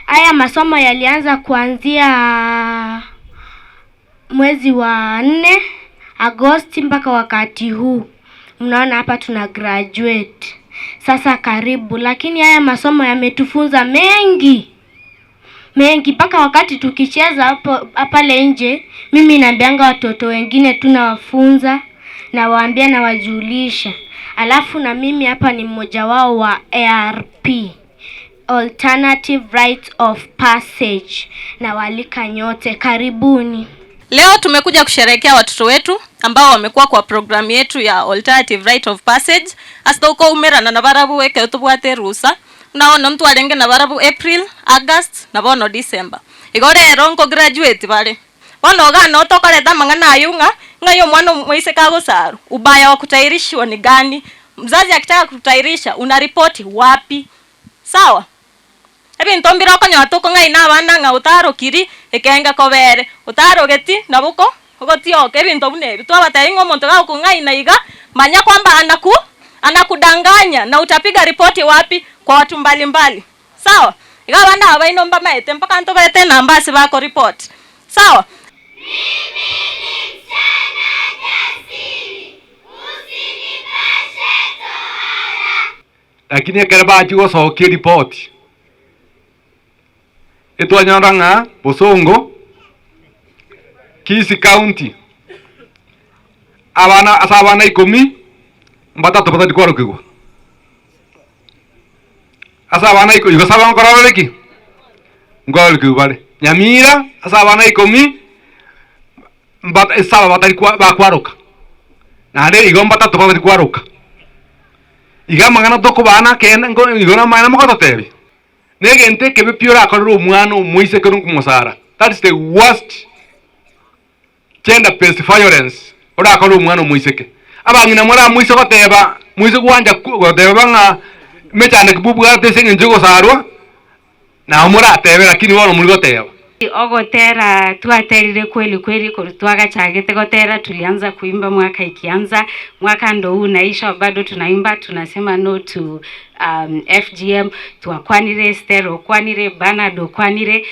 Haya masomo yalianza kuanzia mwezi wa 4 Agosti mpaka wakati huu. Mnaona hapa tuna graduate. Sasa karibu, lakini haya masomo yametufunza mengi mpaka wakati tukicheza pale nje, mimi naambianga watoto wengine tunawafunza na waambia na wajulisha. Alafu na mimi hapa ni mmoja wao wa ARP, Alternative Rite of Passage, na walika nyote karibuni. Leo tumekuja kusherehekea watoto wetu ambao wamekuwa kwa programu yetu ya Alternative Rite of Passage. Hasta uko umera na nabarabu weke utubwate rusa. Unaona mtu alenge nabarabu April, August na bono December. Igore rongo graduate bale. Bono gano tokole mangana ayunga ngayo mwana mwise kago saru. Ubaya wa kutairishwa ni gani? Mzazi akitaka kutairisha unaripoti wapi? Sawa? Ebi ntombira ko nyato ngai na bana nga utaro kiri ekenga kobere utaro geti nabuko ogotio ke bintu bune twabataye ngomonto ga ko ngai na iga manya kwamba anakudanganya na utapiga ripoti wapi kwa watu mbalimbali. Sawa? Iga bana abainomba maete mpaka nto bete namba si bako report. Sawa? Lakini akaraba ajugo soke report. Eto anyaranga Bosongo KISII County. Abana 10 batatu batatu kwaro kigo. Abana 10 yugo sabana korora leki. Ngol kigo bale. Nyamira abana 10 batari kwaroka. Nade igomba batatu batatu kwaroka. Igamangana toko bana kenda igona mana makototebe. Negente kebe piora akorora omwana omoise kero kumosara. That is the worst gender-based violence. Ora akorora omwana omoise ke. Abangina mora moise goteba, moise gwanja goteba nga mechane kibubwa tesenge njogo sarwa. Na mora atebe lakini wono muri goteba. Ogotera tuaterire kweli twaga chagete gotera. Tulianza kuimba mwaka ikianza, mwaka ndo huu naisha, bado tunaimba, tunasema no to FGM, tuakwanire stero kwanire banado kwanire,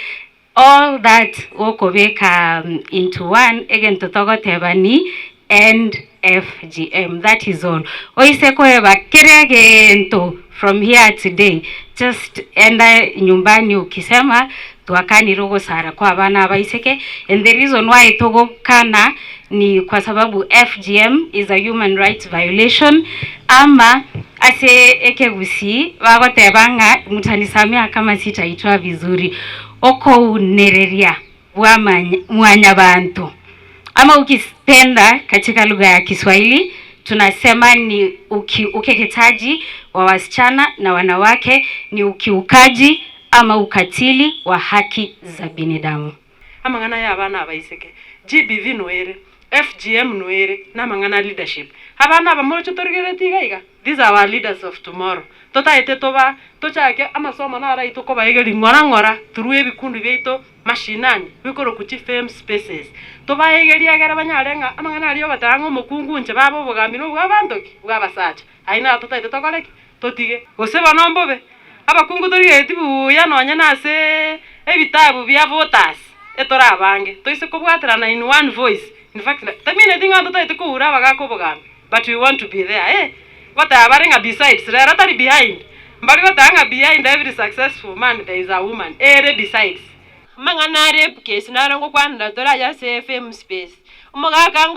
all that okobeka into one again tutogoteba ni end FGM. That is all. Oise koeba keregento from here today, just enda nyumbani ukisema tuakani rogo sara kwa bana abaiseke. And the reason why togo kana ni kwa sababu FGM is a human rights violation. Ama ase ekegusi bagotebanga mutanisamia kama sitaitwa vizuri, oko unereria wa mwanya bantu, ama ukipenda katika lugha ya Kiswahili tunasema ni ukeketaji wa wasichana na wanawake, ni ukiukaji ama ukatili wa haki za binadamu. Amangana ya abana abaiseke GBV noere, FGM noere na mangana leadership. Abana abamorocho torgeretiga iga. These are our leaders of tomorrow. Totaete toba tochake amasomo na ara itoko baigeri ngora turuye bikundu byeito mashinani bikoro kuchi fame spaces. Toba egeri agara banyarenga amangana ariyo batango mokungu nche babo bogambino bwabandoki bwabasacha. Aina totaete tokoleki totige. Goseba nombobe abakungu torigeti buya nonya nase ebitabu bya voters etora abange toise kubwaterana in one voice. In fact tamine tinga totaete kuura bagako bogambi, but we want to be there. What are baringa besides rather behind, but what are behind every successful man there is a woman besides. Mangana rape case na rango kwanda tora ya se fame space umugaka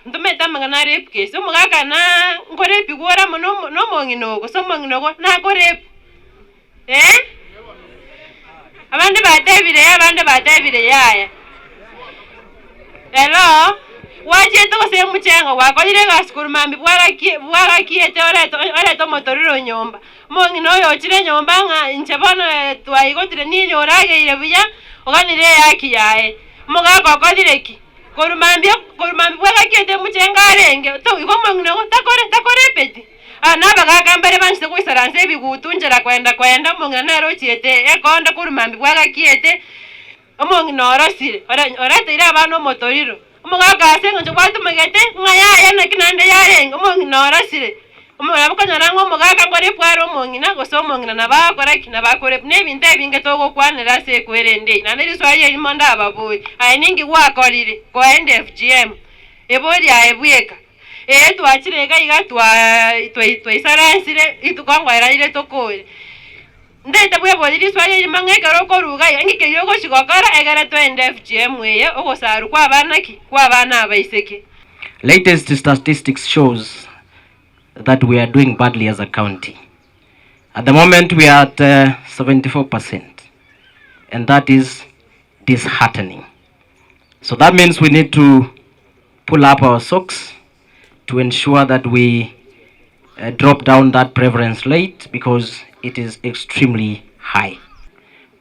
ntumeta mangana rape case umugaka na ngore pigora no monginogo so monginogo na gore abandi badebire yaya. Hello waje to se muchenga wakolire gaskuru mambi bwara kiete ora to motoriro nyomba mongino yo chire nyomba nga nchebona twaigotire nini orage ile buya oganire yaki yae mugaka kodireki korumambi bwara kiete muchenga arenge to iko mongino takore peti nabagaka mbere banshite kwisaranse bigutunjera kwenda mongina nero chiete ekonda kurumambi bwaga kiete omongina orasire orateire abana omotoriro omugaka asengo nchobwatu magete ngaya yana kinande yarenga omongina orasire omugaka omugaka ngore pwaro omongina goso omongina nabakora kina bakore nebintu ebinge togokwanira se kwerende naneri swaye imonda ababoy ayiningi gwakorire koende FGM ebori aebweka twachirega iga twaisaransire itukongwera ile tokore ndete bwebori swaye imangekero koruga yangike yogo shigokora egara twende FGM weye ogosaru kwa abana abaiseke. Latest statistics shows that we are doing badly as a county. At the moment we are at 74%, and that is disheartening. So that means we need to pull up our socks to ensure that we drop down that prevalence rate, because it is extremely high.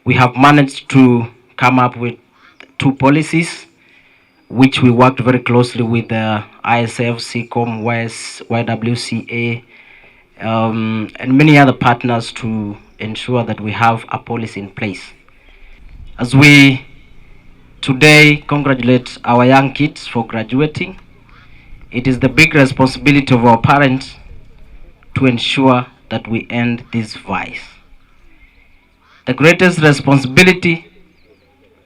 We have managed to come up with 2 policies which we worked very closely with the ISF, CCOM, YWCA, and many other partners to ensure that we have a policy in place. As we today congratulate our young kids for graduating, it is the big responsibility of our parents to ensure that we end this vice. The greatest responsibility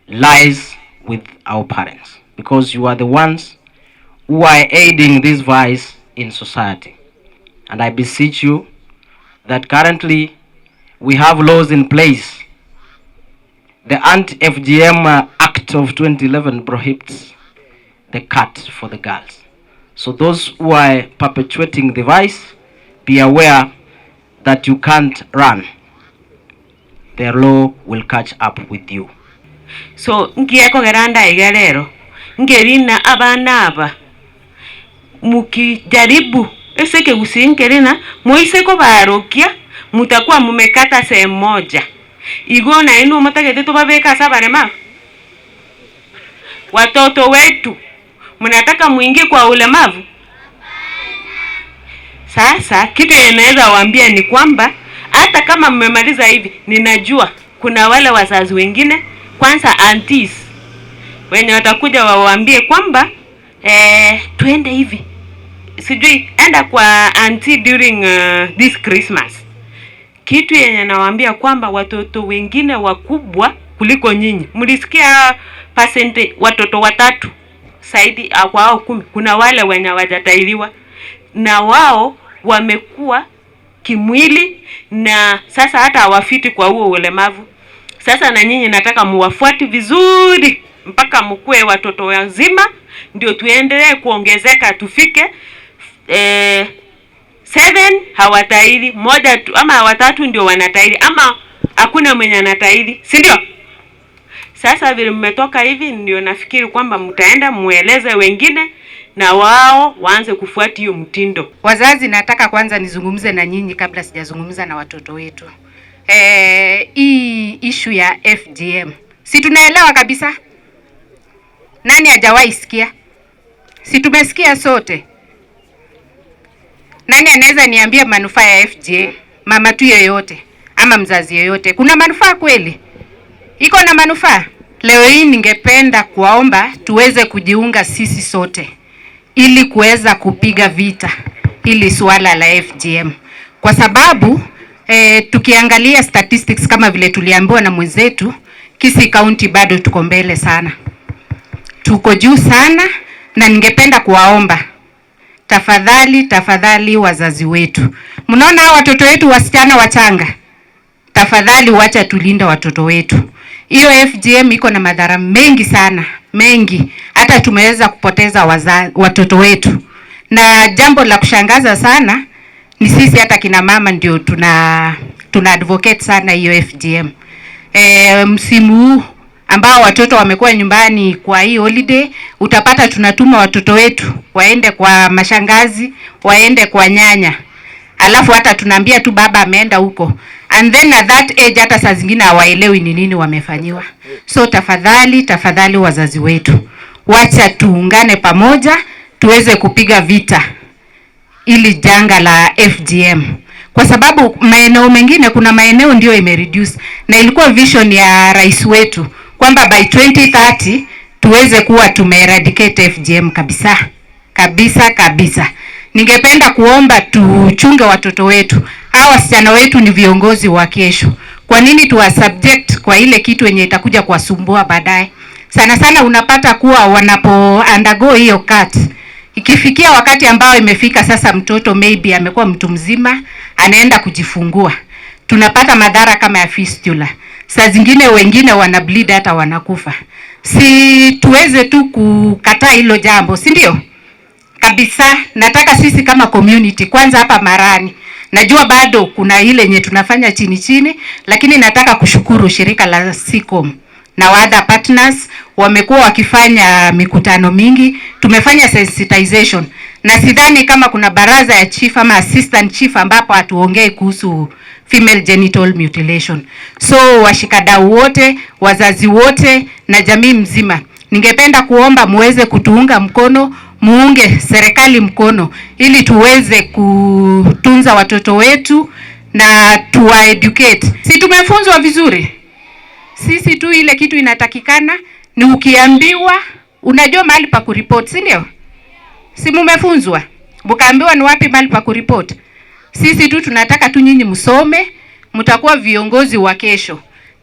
lies with our parents, because you are the ones who are aiding this vice in society. And I beseech you that currently we have laws in place. The Anti-FGM Act of 2011 prohibits the cut for the girls. So those who are perpetuating the vice, be aware that you can't run. The law will catch up with you. So ngieko geranda igerero ngerina abana aba mukijaribu eseke usingerina moise ko barokia mutakuwa mumekata sehemu moja igona inu mutagete tubabeka sabarema. Watoto wetu mnataka muingie kwa ulemavu? Sasa kitu ninaweza waambia ni kwamba hata kama mmemaliza hivi, ninajua kuna wale wazazi wengine, kwanza aunties, wenye watakuja wawaambie kwamba tuende hivi. Sijui enda kwa auntie during this Christmas. Kitu yenye nawaambia kwamba watoto wengine wakubwa kuliko nyinyi. Mlisikia percentage watoto 3 saidi kwao 10. Kuna wale wenye wajatailiwa na wao wamekuwa kimwili na sasa hata hawafiti kwa huo ulemavu. Sasa na nyinyi nataka muwafuati vizuri mpaka mkue watoto wazima, ndio tuendelee kuongezeka tufike 7 hawataili, 1 tu ama 3 ndio wanataili, ama hakuna mwenye anataili, si ndio? Sasa vile mmetoka hivi, ndio nafikiri kwamba mtaenda mueleze wengine na wao waanze kufuata hiyo mtindo. Wazazi, nataka kwanza nizungumze na nyinyi kabla sijazungumza na watoto wetu. Hii issue ya FGM, si tunaelewa kabisa? Nani hajawahi sikia? Si tumesikia sote? Nani anaweza niambia manufaa ya FGM? Mama tu yoyote ama mzazi yoyote, kuna manufaa kweli? Iko na manufaa? Leo hii ningependa kuwaomba tuweze kujiunga sisi sote ili kuweza kupiga vita ili swala la FGM, kwa sababu tukiangalia statistics kama vile tuliambiwa na mwenzetu, KISII County bado tuko mbele sana, tuko juu sana, na ningependa kuwaomba tafadhali wazazi wetu, mnaona hao watoto wetu wasichana wachanga, tafadhali wacha tulinda watoto wetu. Hiyo FGM iko na madhara mengi sana, mengi, hata tumeweza kupoteza watoto wetu. Na jambo la kushangaza sana ni sisi hata kina mama ndio tuna advocate sana hiyo FGM. Msimu huu ambao watoto wamekuwa nyumbani kwa hii holiday, utapata tunatuma watoto wetu waende kwa mashangazi, waende kwa nyanya, alafu hata tunaambia tu baba ameenda huko, and then at that age hata saa zingine hawaelewi ni nini wamefanyiwa. So tafadhali wazazi wetu, wacha tuungane pamoja tuweze kupiga vita ili janga la FGM, kwa sababu maeneo mengine, kuna maeneo ndio imereduce, na ilikuwa vision ya rais wetu kwamba by 2030 tuweze kuwa tumeeradicate FGM kabisa kabisa kabisa. Ningependa kuomba tuchunge watoto wetu. Hawa wasichana wetu ni viongozi wa kesho. Kwa nini tuwa subject kwa ile kitu yenye itakuja kuwasumbua baadaye? Sana sana unapata kuwa wanapo undergo hiyo cut, ikifikia wakati ambao imefika sasa, mtoto maybe amekuwa mtu mzima, anaenda kujifungua, tunapata madhara kama ya fistula. Saa zingine wengine wana bleed hata wanakufa. Si tuweze tu kukataa hilo jambo, si ndio? Kabisa, nataka sisi kama community, kwanza hapa Marani, najua bado kuna ile yenye tunafanya chini chini, lakini nataka kushukuru shirika la SICOM na other partners, wamekuwa wakifanya mikutano mingi, tumefanya sensitization, na sidhani kama kuna baraza ya chief ama assistant chief ambapo hatuongei kuhusu female genital mutilation. So washikadau wote, wazazi wote na jamii mzima, ningependa kuomba muweze kutuunga mkono, muunge serikali mkono ili tuweze kutunza watoto wetu na tuwa educate. Si tumefunzwa vizuri? Sisi tu ile kitu inatakikana ni ukiambiwa unajua mahali pa kuripoti, si ndio? Si mumefunzwa? Mkaambiwa ni wapi mahali pa kuripoti? Sisi tu tunataka tu nyinyi msome, mtakuwa viongozi wa kesho.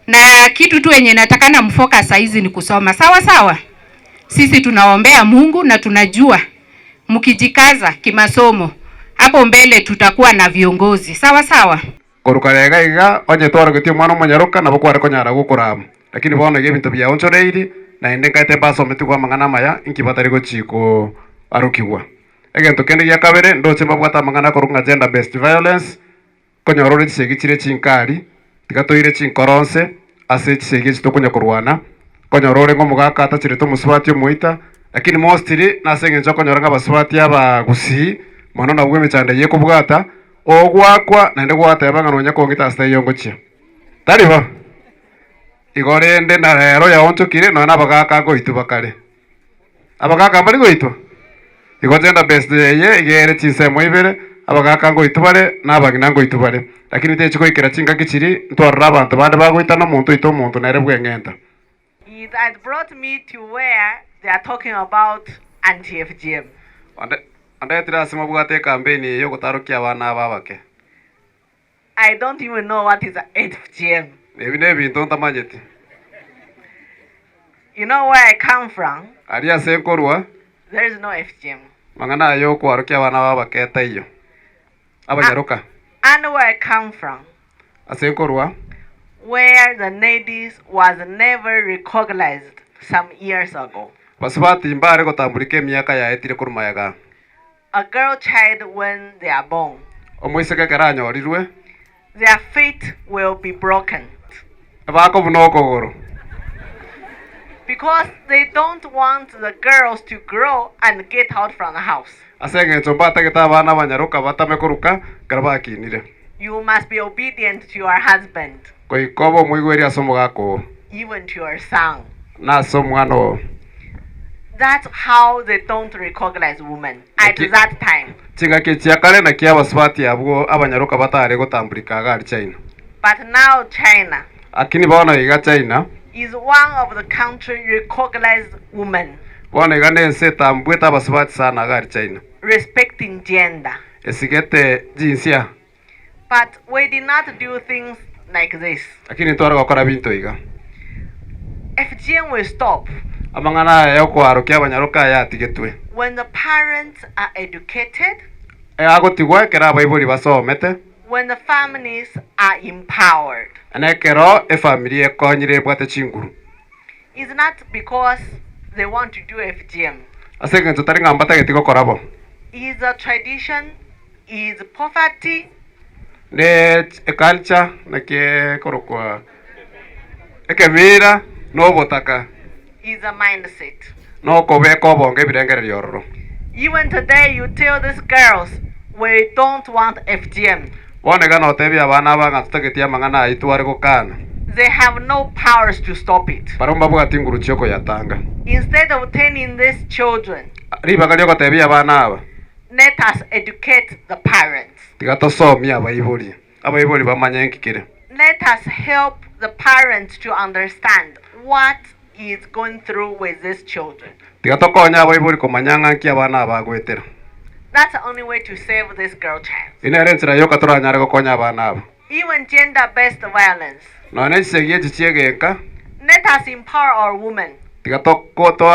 Na kitu tu yenye natakana mfocus saizi ni kusoma. Sawa sawa? Sisi tunaombea Mungu na tunajua mkijikaza kimasomo hapo mbele tutakuwa na viongozi. Sawa sawa? Korukarega iga onye twara gutio mwana munyaruka nabo kwara konyara gukuramu, lakini bono ge bintu bya onchoreiri na inde ngate basometi kwa mangana maya inki batari gochiko arukigwa. Egento kende ya kabere ndoche mabwata mangana korunga gender based violence konyorore chisegitire chinkari tigatoire chinkoronse ase chisege chitokunya kurwana konyorore ngo mugaka atachire to muswati omuita, lakini mostly nasenge nchoko nyoranga baswati aba gusi mono na bweme chande ye kubwata ogwakwa naende gwateba ngano nyakongita sta yongochia tariba igorende na rero ya onchokire no na bagaka goitu bakare abagaka bari goitu igogenda best ye igere chisemo ibere abagaka goitu bare na bagina goitu bare, lakini te chiko ikira chinga kichiri ntwarra abantu bande bagoita no muntu ito muntu nere bwengenta. It has brought me to where they are talking about anti-FGM. Ande tirasema bwate campaign yo gutarukia abana babake. I don't even know what is FGM. Ebine bintu ntamanyete. You know where I come from? Aria senkorwa. There is no FGM. Mangana yo kwarukia abana babake taiyo. Abanyaruka. And where I come from? Asenkorwa. Where the ladies was never recognized some years ago. Basibati mbare gotambulike miaka ya etire kurumayaga. A girl child when they are born, omwiseke karanyorirwe, their fate will be broken. Bako bunoko goro. Because they don't want the girls to grow and get out from the house. Asenge chombata geta bana banyaruka batame kuruka garabaki nire. You must be obedient to your husband. Koikobo muigweri asomo gako. Even to your son. Na somwano. That's how they don't recognize women at that time. Chinga kichiakale na kia baswati abwo abanyaruka batare gotambulika gari China. But now China. Akini baona iga China is one of the country recognized women. Baona iga nense tambweta baswati sana gari China. Respecting gender. Esigete jinsia. But we did not do things like this. Akini twara gukora bintu iga. FGM will stop. Amangana yoko arukia abanyaruka yatigetwe. When the parents are educated. Agotigwa kera baibuli basomete. When the families are empowered. Anekero family ekonyire bwate chinguru. It's not because they want to do FGM. Asenge tutari ngambata getiko korabo. Is a tradition, is poverty. Ne culture nake korokwa. Ekevira no botaka. Is a mindset. No kobeko bonge birengere yororo. Even today you tell these girls we don't want FGM. Wonega no tebi abana banga tutagetia mangana itware gukana. They have no powers to stop it. Barumba bwati nguru choko yatanga. Instead of telling these children, riba kalio ko tebi abana aba. Let us educate the parents. Tigatosomia abaibori bamanye nkikire. Let us help the parents to understand what is going through with these children. Tigatokonya abaibori komanyanga nki abana bagwetera. That's the only way to save this girl child. Inerensira yoka turanyare gokonya abana abo. Even gender-based violence. None segie chichiegeka. Let us empower our women. Tigatokoto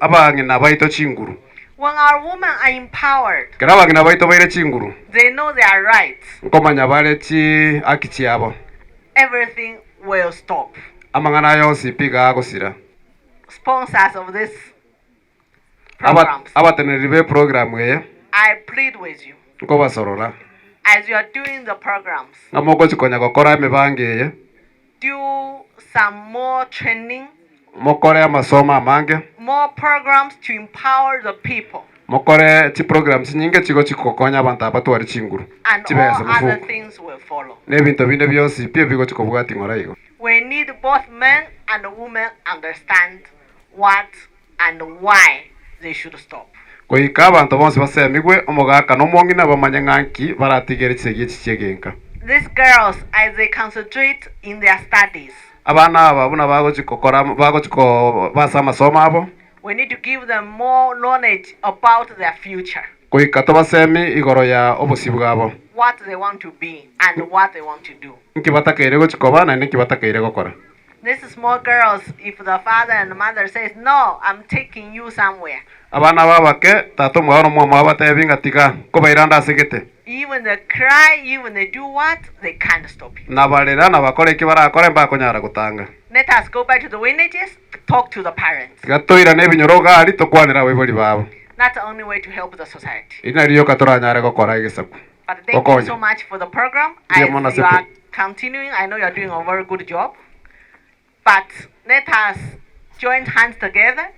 abangina baito chinguru. When our women are empowered, Kerabangina baito baire chinguru. they know their rights. Nkomanya balechi akichi abo. Everything will stop. Amangana yose piga agosira. Sponsors of this programs, abateneribe program ye. I plead with you. Nkoba sorora. As you are doing the programs, Ngamoko chikonya gokora emibange ye. do some more training, Mokore amasomo amange. more programs to empower the people, Mokore chi programs nyinge chigo chikokonya abantu abatwari chinguru. and all other things will follow. Nebinto binde byose pia bigo chikobwati ngora igo. We need both men and women understand what and why they should stop. Koika abantu bonse basemigwe omogaka nomongina bamanyanganki baratigere chisegie chichegenka. These girls, as they concentrate in their studies, Abana aba buna bago chikokora bago chiko basa masomo abo. we need to give them more knowledge about their future, Koika to basemi igoro ya obusi bwabo. what they want to be and what they want to do. Nki batakeire go chikobana niki batakeire gokora. These small girls, if the father and the mother says, no, I'm taking you somewhere, Abana babake tato mwana mwa abatebinga tika ko bairanda segete. even they cry, even they do what, they can't stop it. Nabalera nabakore kibarakore mbakonyara gutanga. Let us go back to the villages, talk to the parents. Gatoira nebinyoroga ari tokwanira webori babo. That's the only way to help the society. Inariyo katoranyare gokora igesaku. But thank you so much for the program. Yeah, As Mona you are Sepe. continuing, I know you are doing a very good job. But let us join hands together.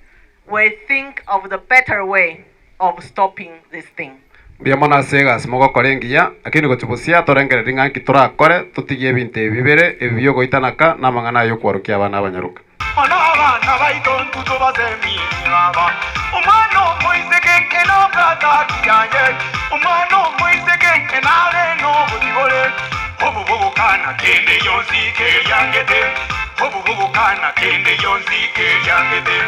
We think of the better way of stopping this thing. Biamona segas mogo korengia akini gochibusia torengere ringa kitora kore tutigie binte bibere ebyo goitanaka namangana yo kwarukia abana abanyaruka. Abana baito ntuzo bazemi baba. Umano moiseke eno brata kanye. Umano moiseke enale no butibole. Obubugu kana kende yonzike yangete. Obubugu kana kende yonzike yangete.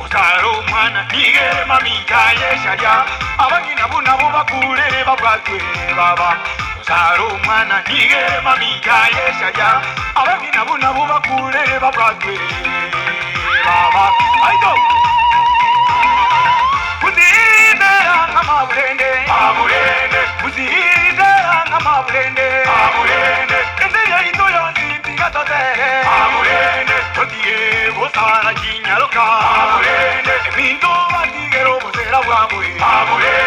Usaro mwana nigere mamika yesharia. Abangina buna bakure babwatwe baba. Usaro mwana nigere mamika yesharia. Abangina buna bakure babwatwe baba. Aido. Kuzidera ngamabulende. Abulende. Kuzidera ngamabulende. Abulende. Kende ito yonzi gatotere. Abulende. Totie bosara kinyaroka. Abulende. Minto batigero bosera bwamwe. Abulende.